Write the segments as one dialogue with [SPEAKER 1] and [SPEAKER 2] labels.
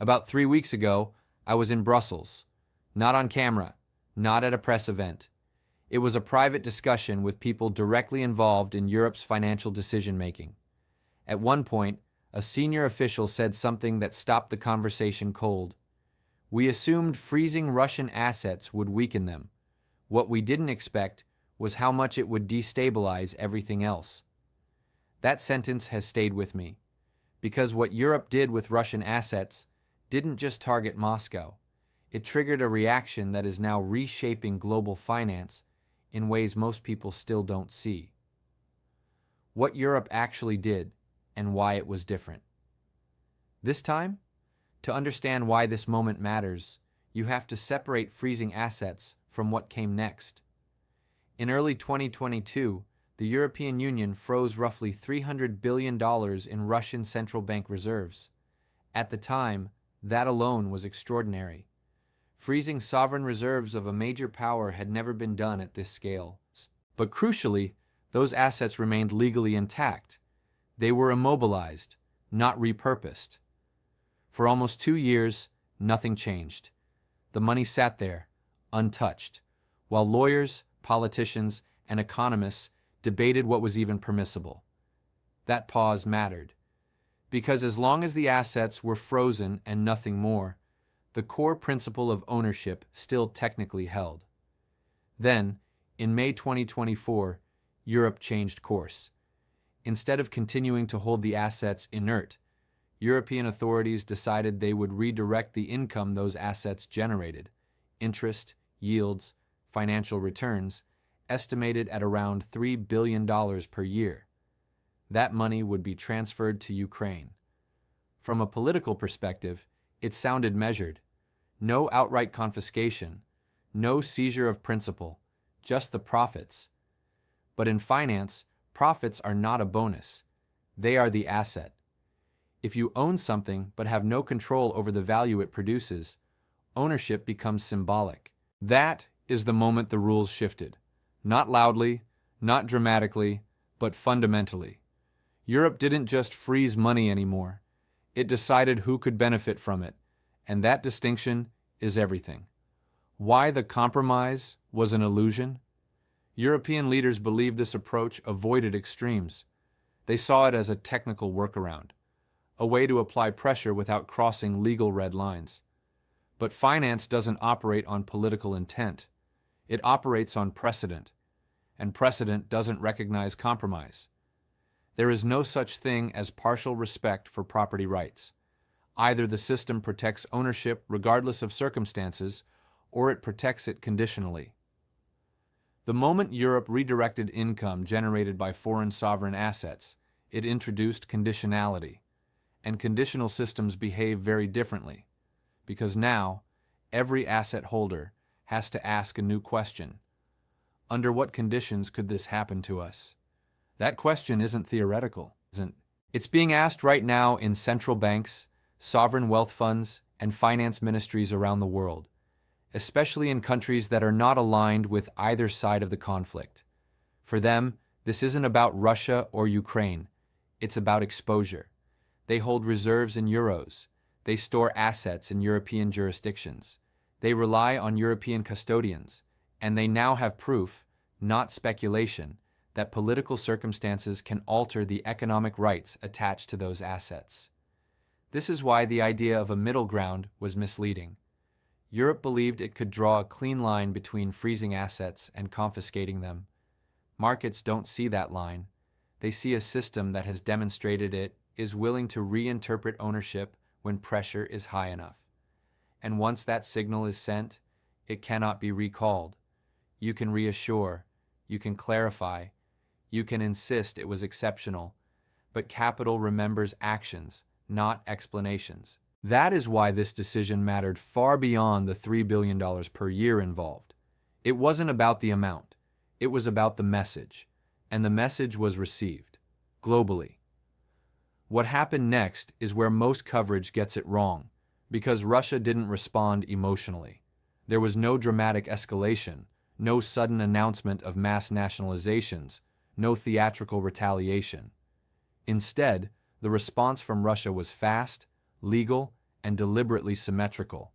[SPEAKER 1] About 3 weeks ago, I was in Brussels. Not on camera, not at a press event. It was a private discussion with people directly involved in Europe's financial decision-making. At one point, a senior official said something that stopped the conversation cold. We assumed freezing Russian assets would weaken them. What we didn't expect was how much it would destabilize everything else. That sentence has stayed with me, because what Europe did with Russian assets didn't just target Moscow. It triggered a reaction that is now reshaping global finance in ways most people still don't see. What Europe actually did and why it was different. This time, to understand why this moment matters, you have to separate freezing assets from what came next. In early 2022, the European Union froze roughly $300 billion in Russian central bank reserves. At the time, that alone was extraordinary. Freezing sovereign reserves of a major power had never been done at this scale. But crucially, those assets remained legally intact. They were immobilized, not repurposed. For almost 2 years, nothing changed. The money sat there, untouched, while lawyers, politicians, and economists debated what was even permissible. That pause mattered, because as long as the assets were frozen and nothing more, the core principle of ownership still technically held. Then, in May 2024, Europe changed course. Instead of continuing to hold the assets inert, European authorities decided they would redirect the income those assets generated, interest, yields, financial returns, estimated at around $3 billion per year. That money would be transferred to Ukraine. From a political perspective, it sounded measured. No outright confiscation, no seizure of principal, just the profits. But in finance, profits are not a bonus. They are the asset. If you own something but have no control over the value it produces, ownership becomes symbolic. That is the moment the rules shifted. Not loudly, not dramatically, but fundamentally. Europe didn't just freeze money anymore. It decided who could benefit from it, and that distinction is everything. Why the compromise was an illusion? European leaders believed this approach avoided extremes. They saw it as a technical workaround, a way to apply pressure without crossing legal red lines. But finance doesn't operate on political intent. It operates on precedent, and precedent doesn't recognize compromise. There is no such thing as partial respect for property rights. Either the system protects ownership regardless of circumstances, or it protects it conditionally. The moment Europe redirected income generated by foreign sovereign assets, it introduced conditionality. And conditional systems behave very differently, because now every asset holder has to ask a new question. Under what conditions could this happen to us? That question isn't theoretical, It's being asked right now in central banks, sovereign wealth funds, and finance ministries around the world, especially in countries that are not aligned with either side of the conflict. For them, this isn't about Russia or Ukraine. It's about exposure. They hold reserves in euros. They store assets in European jurisdictions. They rely on European custodians, and they now have proof, not speculation, that political circumstances can alter the economic rights attached to those assets. This is why the idea of a middle ground was misleading. Europe believed it could draw a clean line between freezing assets and confiscating them. Markets don't see that line. They see a system that has demonstrated it is willing to reinterpret ownership when pressure is high enough. And once that signal is sent, it cannot be recalled. You can reassure, you can clarify, you can insist it was exceptional, but capital remembers actions, not explanations. That is why this decision mattered far beyond the $3 billion per year involved. It wasn't about the amount, it was about the message, and the message was received, globally. What happened next is where most coverage gets it wrong, because Russia didn't respond emotionally. There was no dramatic escalation, no sudden announcement of mass nationalizations, no theatrical retaliation. Instead, the response from Russia was fast, legal, and deliberately symmetrical.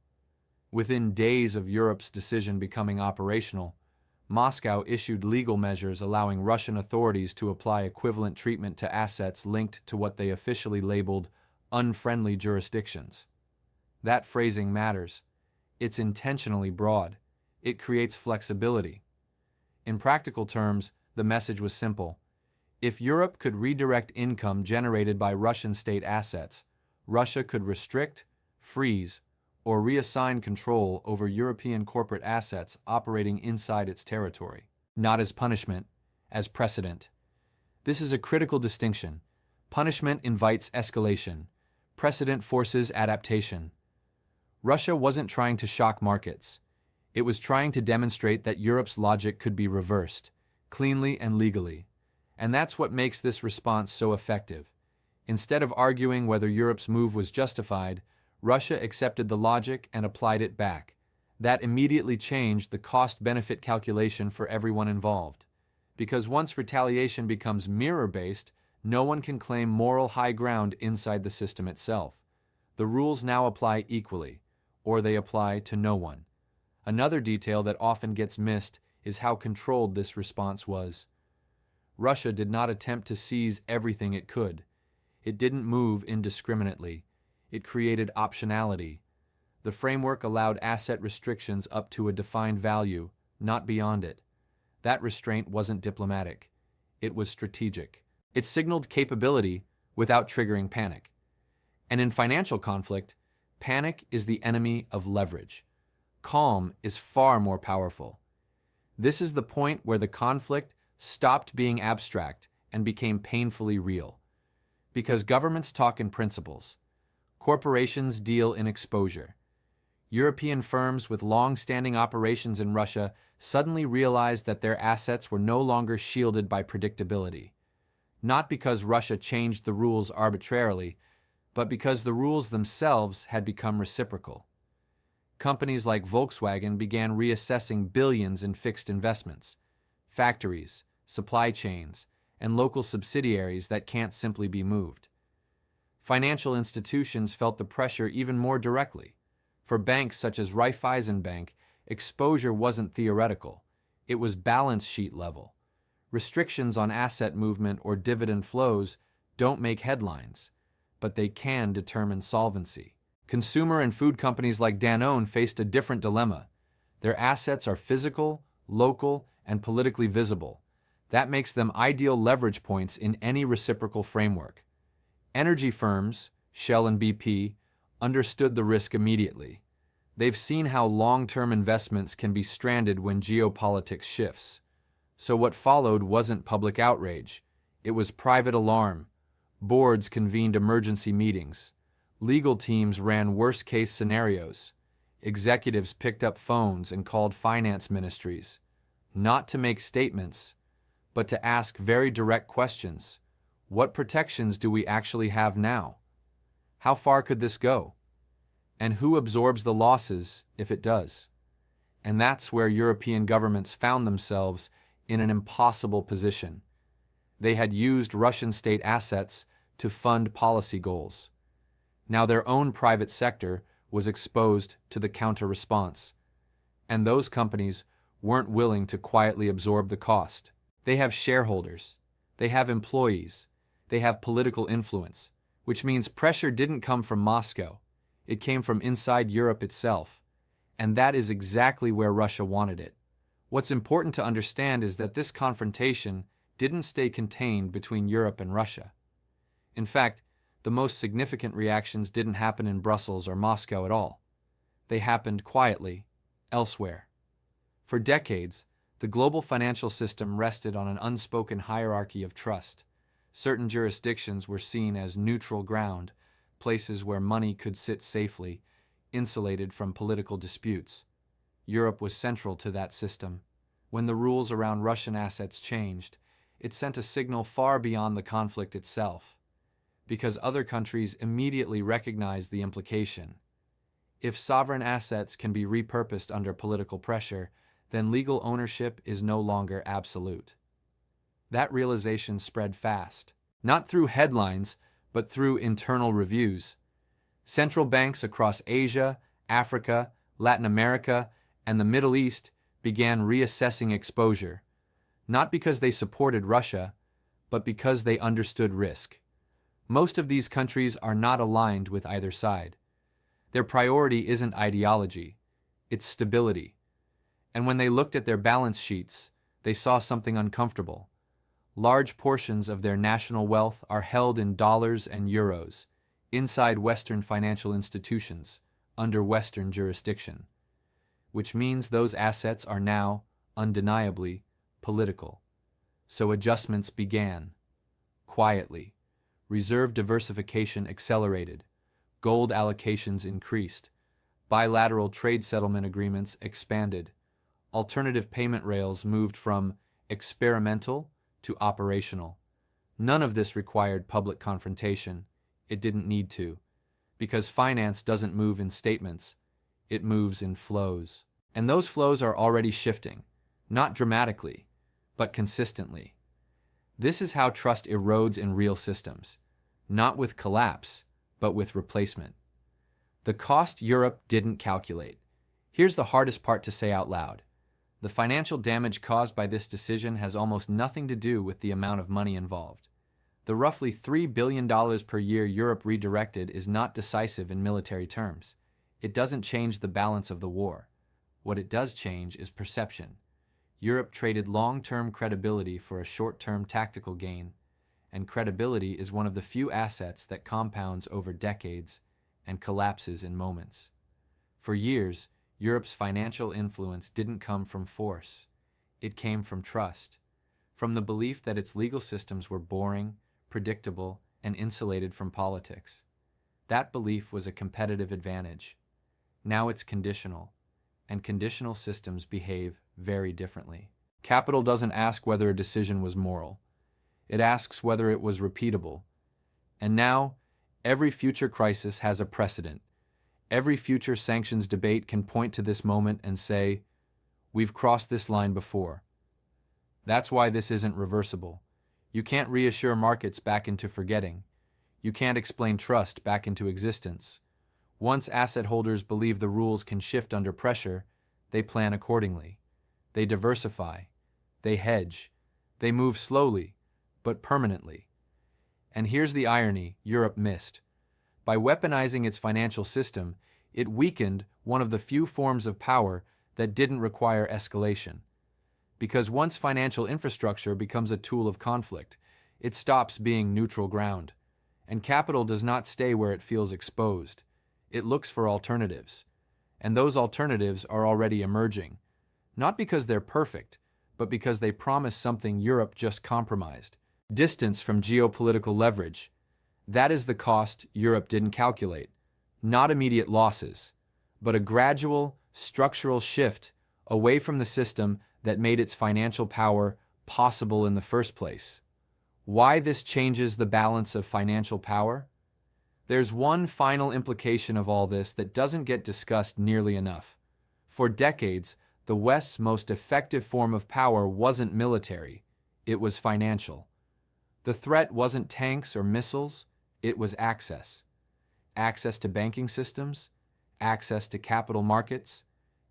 [SPEAKER 1] Within days of Europe's decision becoming operational, Moscow issued legal measures allowing Russian authorities to apply equivalent treatment to assets linked to what they officially labeled unfriendly jurisdictions. That phrasing matters. It's intentionally broad. It creates flexibility. In practical terms, the message was simple. If Europe could redirect income generated by Russian state assets, Russia could restrict, freeze, or reassign control over European corporate assets operating inside its territory, not as punishment, as precedent. This is a critical distinction. Punishment invites escalation. Precedent forces adaptation. Russia wasn't trying to shock markets. It was trying to demonstrate that Europe's logic could be reversed, cleanly and legally. And that's what makes this response so effective. Instead of arguing whether Europe's move was justified, Russia accepted the logic and applied it back. That immediately changed the cost-benefit calculation for everyone involved. Because once retaliation becomes mirror-based, no one can claim moral high ground inside the system itself. The rules now apply equally, or they apply to no one. Another detail that often gets missed is how controlled this response was. Russia did not attempt to seize everything it could. It didn't move indiscriminately. It created optionality. The framework allowed asset restrictions up to a defined value, not beyond it. That restraint wasn't diplomatic. It was strategic. It signaled capability without triggering panic. And in financial conflict, panic is the enemy of leverage. Calm is far more powerful. This is the point where the conflict stopped being abstract and became painfully real. Because governments talk in principles. Corporations deal in exposure. European firms with long-standing operations in Russia suddenly realized that their assets were no longer shielded by predictability. Not because Russia changed the rules arbitrarily, but because the rules themselves had become reciprocal. Companies like Volkswagen began reassessing billions in fixed investments, factories, supply chains, and local subsidiaries that can't simply be moved. Financial institutions felt the pressure even more directly. For banks such as Raiffeisenbank, exposure wasn't theoretical. It was balance sheet level. Restrictions on asset movement or dividend flows don't make headlines, but they can determine solvency. Consumer and food companies like Danone faced a different dilemma. Their assets are physical, local, and politically visible. That makes them ideal leverage points in any reciprocal framework. Energy firms, Shell and BP, understood the risk immediately. They've seen how long-term investments can be stranded when geopolitics shifts. So what followed wasn't public outrage. It was private alarm. Boards convened emergency meetings. Legal teams ran worst-case scenarios. Executives picked up phones and called finance ministries, not to make statements, but to ask very direct questions. What protections do we actually have now? How far could this go? And who absorbs the losses if it does? And that's where European governments found themselves in an impossible position. They had used Russian state assets to fund policy goals. Now their own private sector was exposed to the counter-response. And those companies weren't willing to quietly absorb the cost. They have shareholders. They have employees. They have political influence, which means pressure didn't come from Moscow. It came from inside Europe itself. And that is exactly where Russia wanted it. What's important to understand is that this confrontation didn't stay contained between Europe and Russia. In fact, the most significant reactions didn't happen in Brussels or Moscow at all. They happened quietly, elsewhere. For decades, the global financial system rested on an unspoken hierarchy of trust. Certain jurisdictions were seen as neutral ground, places where money could sit safely, insulated from political disputes. Europe was central to that system. When the rules around Russian assets changed, it sent a signal far beyond the conflict itself, because other countries immediately recognized the implication. If sovereign assets can be repurposed under political pressure, then legal ownership is no longer absolute. That realization spread fast, not through headlines, but through internal reviews. Central banks across Asia, Africa, Latin America, and the Middle East began reassessing exposure, not because they supported Russia, but because they understood risk. Most of these countries are not aligned with either side. Their priority isn't ideology, it's stability. And when they looked at their balance sheets, they saw something uncomfortable. Large portions of their national wealth are held in dollars and euros, inside Western financial institutions, under Western jurisdiction, which means those assets are now, undeniably, political. So adjustments began. Quietly. Reserve diversification accelerated. Gold allocations increased. Bilateral trade settlement agreements expanded. Alternative payment rails moved from experimental to operational. None of this required public confrontation. It didn't need to, because finance doesn't move in statements, it moves in flows. And those flows are already shifting, not dramatically, but consistently. This is how trust erodes in real systems, not with collapse, but with replacement. The cost Europe didn't calculate. Here's the hardest part to say out loud. The financial damage caused by this decision has almost nothing to do with the amount of money involved. The roughly $3 billion per year Europe redirected is not decisive in military terms. It doesn't change the balance of the war. What it does change is perception. Europe traded long-term credibility for a short-term tactical gain, and credibility is one of the few assets that compounds over decades and collapses in moments. For years, Europe's financial influence didn't come from force. It came from trust, from the belief that its legal systems were boring, predictable, and insulated from politics. That belief was a competitive advantage. Now it's conditional, and conditional systems behave very differently. Capital doesn't ask whether a decision was moral. It asks whether it was repeatable. And now, every future crisis has a precedent. Every future sanctions debate can point to this moment and say, we've crossed this line before. That's why this isn't reversible. You can't reassure markets back into forgetting. You can't explain trust back into existence. Once asset holders believe the rules can shift under pressure, they plan accordingly. They diversify. They hedge. They move slowly, but permanently. And here's the irony Europe missed. By weaponizing its financial system, it weakened one of the few forms of power that didn't require escalation. Because once financial infrastructure becomes a tool of conflict, it stops being neutral ground. And capital does not stay where it feels exposed. It looks for alternatives. And those alternatives are already emerging. Not because they're perfect, but because they promise something Europe just compromised. Distance from geopolitical leverage. That is the cost Europe didn't calculate. Not immediate losses, but a gradual, structural shift away from the system that made its financial power possible in the first place. Why this changes the balance of financial power? There's one final implication of all this that doesn't get discussed nearly enough. For decades, the West's most effective form of power wasn't military, it was financial. The threat wasn't tanks or missiles, it was access. Access to banking systems, access to capital markets,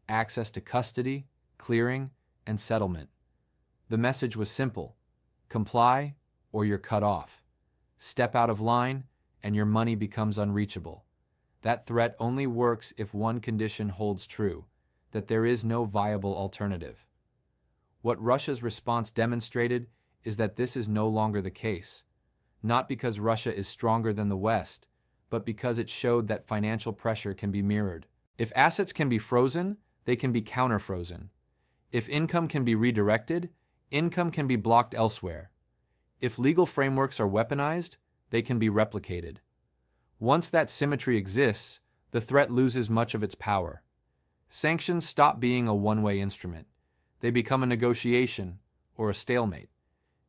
[SPEAKER 1] access to custody, clearing, and settlement. The message was simple: comply or you're cut off. Step out of line and your money becomes unreachable. That threat only works if one condition holds true, that there is no viable alternative. What Russia's response demonstrated is that this is no longer the case, not because Russia is stronger than the West, but because it showed that financial pressure can be mirrored. If assets can be frozen, they can be counter-frozen. If income can be redirected, income can be blocked elsewhere. If legal frameworks are weaponized, they can be replicated. Once that symmetry exists, the threat loses much of its power. Sanctions stop being a one-way instrument. They become a negotiation or a stalemate.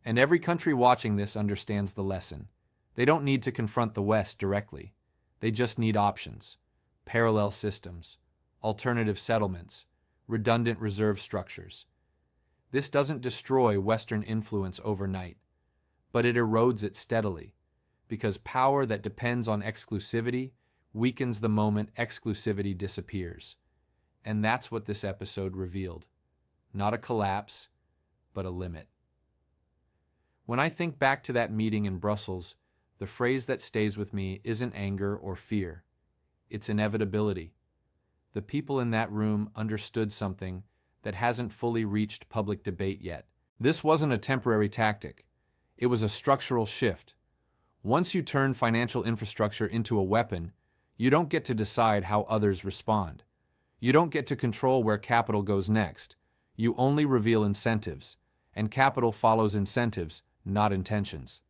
[SPEAKER 1] And every country watching this understands the lesson. They don't need to confront the West directly. They just need options, parallel systems, alternative settlements, redundant reserve structures. This doesn't destroy Western influence overnight, but it erodes it steadily, because power that depends on exclusivity weakens the moment exclusivity disappears. And that's what this episode revealed. Not a collapse, but a limit. When I think back to that meeting in Brussels, the phrase that stays with me isn't anger or fear. It's inevitability. The people in that room understood something that hasn't fully reached public debate yet. This wasn't a temporary tactic. It was a structural shift. Once you turn financial infrastructure into a weapon, you don't get to decide how others respond. You don't get to control where capital goes next. You only reveal incentives, and capital follows incentives, not intentions.